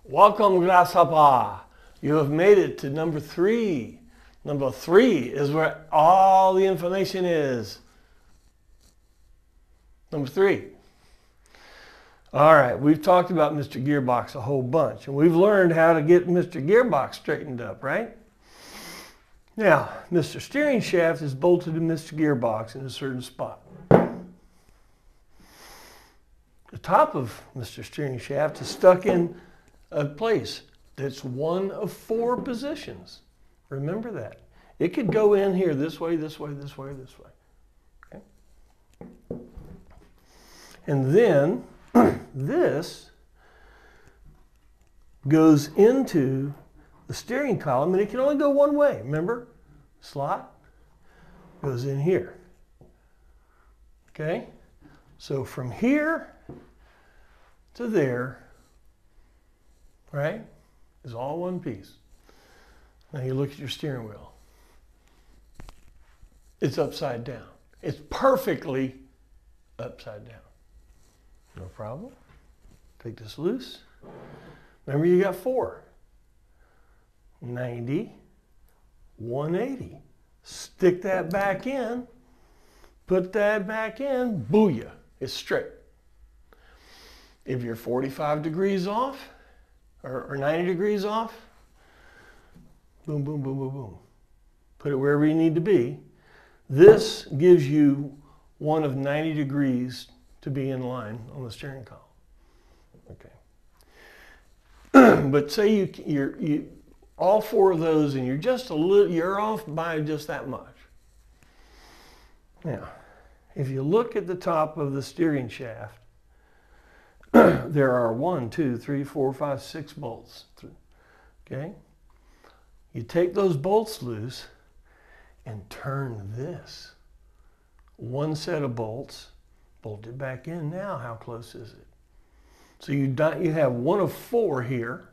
Welcome, grasshopper. You have made it to number 3. Number 3 is where all the information is. Number 3. All right, we've talked about Mr. Gearbox a whole bunch, and we've learned how to get Mr. Gearbox straightened up, right? Now, Mr. Steering Shaft is bolted to Mr. Gearbox in a certain spot. The top of Mr. Steering Shaft is stuck in a place that's one of 4 positions. Remember that. It could go in here this way, this way, this way, this way. Okay? And then this goes into the steering column, and it can only go one way. Remember? Slot goes in here. Okay? So from here to there, right, is all one piece. Now you look at your steering wheel. It's upside down. It's perfectly upside down. No problem. Take this loose. Remember, you got 4. 90, 180. Stick that back in. Put that back in. Booyah. It's straight. If you're 45 degrees off or 90 degrees off, boom, boom, boom, boom, boom. Put it wherever you need to be. This gives you one of 90 degrees to be in line on the steering column. Okay. But say you're all 4 of those, and you're just a little, you're off by just that much. Now, if you look at the top of the steering shaft, there are 1, 2, 3, 4, 5, 6 bolts. Okay? You take those bolts loose and turn this. 1 set of bolts, bolt it back in. Now, how close is it? So you have 1 of 4 here.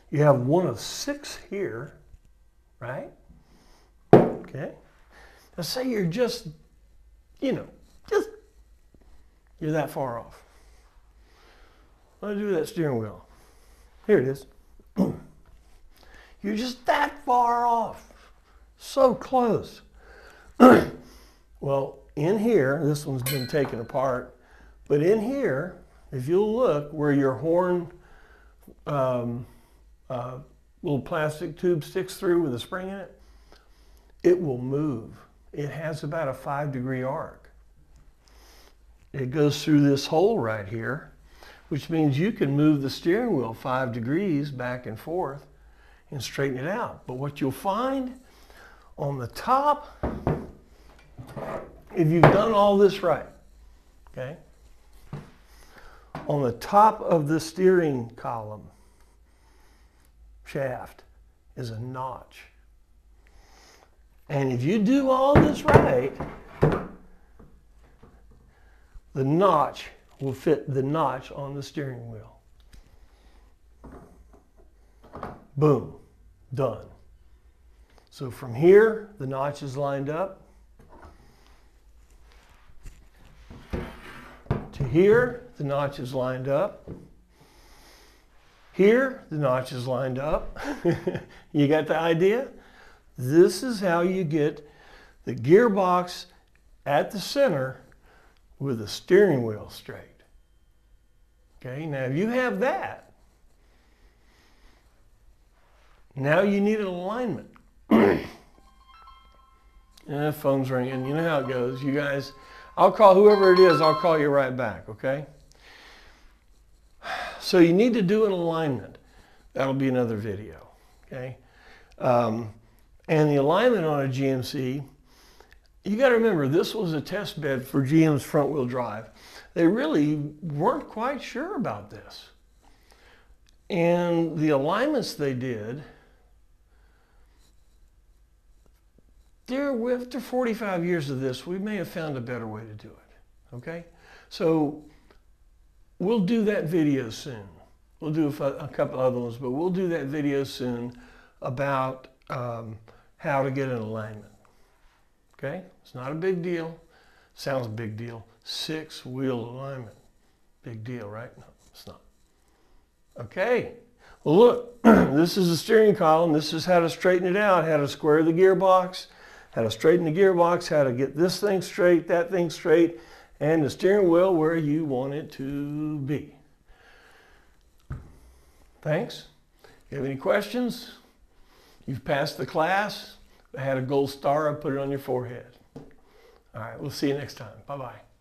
You have 1 of 6 here, right? Okay. Now say you're just, you're that far off. What do I do with that steering wheel? Here it is. You're just that far off. So close. Well, in here, this one's been taken apart, but in here, if you'll look where your horn little plastic tube sticks through with a spring in it, it will move. It has about a 5-degree arc. It goes through this hole right here, which means you can move the steering wheel 5 degrees back and forth and straighten it out. But what you'll find on the top, if you've done all this right, okay, on the top of the steering column shaft is a notch. And if you do all this right, the notch will fit the notch on the steering wheel. Boom, done. So from here, the notch is lined up. To here, the notch is lined up. Here, the notch is lined up. You got the idea? This is how you get the gearbox at the center with the steering wheel straight. Okay, now if you have that, now you need an alignment. And phone's ringing. You know how it goes. You guys, I'll call whoever it is, I'll call you right back, okay? So you need to do an alignment. That'll be another video, okay? And the alignment on a GMC, you got to remember, this was a test bed for GM's front-wheel drive. They really weren't quite sure about this. And the alignments they did, after 45 years of this, we may have found a better way to do it, okay? So we'll do that video soon. We'll do a couple other ones, but we'll do that video soon about how to get an alignment. Okay? It's not a big deal. Sounds a big deal. 6-wheel alignment. Big deal, right? No, it's not. Okay. Well, look, this is the steering column. This is how to straighten it out, how to square the gearbox, how to straighten the gearbox, how to get this thing straight, that thing straight, and the steering wheel where you want it to be. Thanks. If you have any questions, you've passed the class. I had a gold star, I put it on your forehead. All right, we'll see you next time. Bye-bye.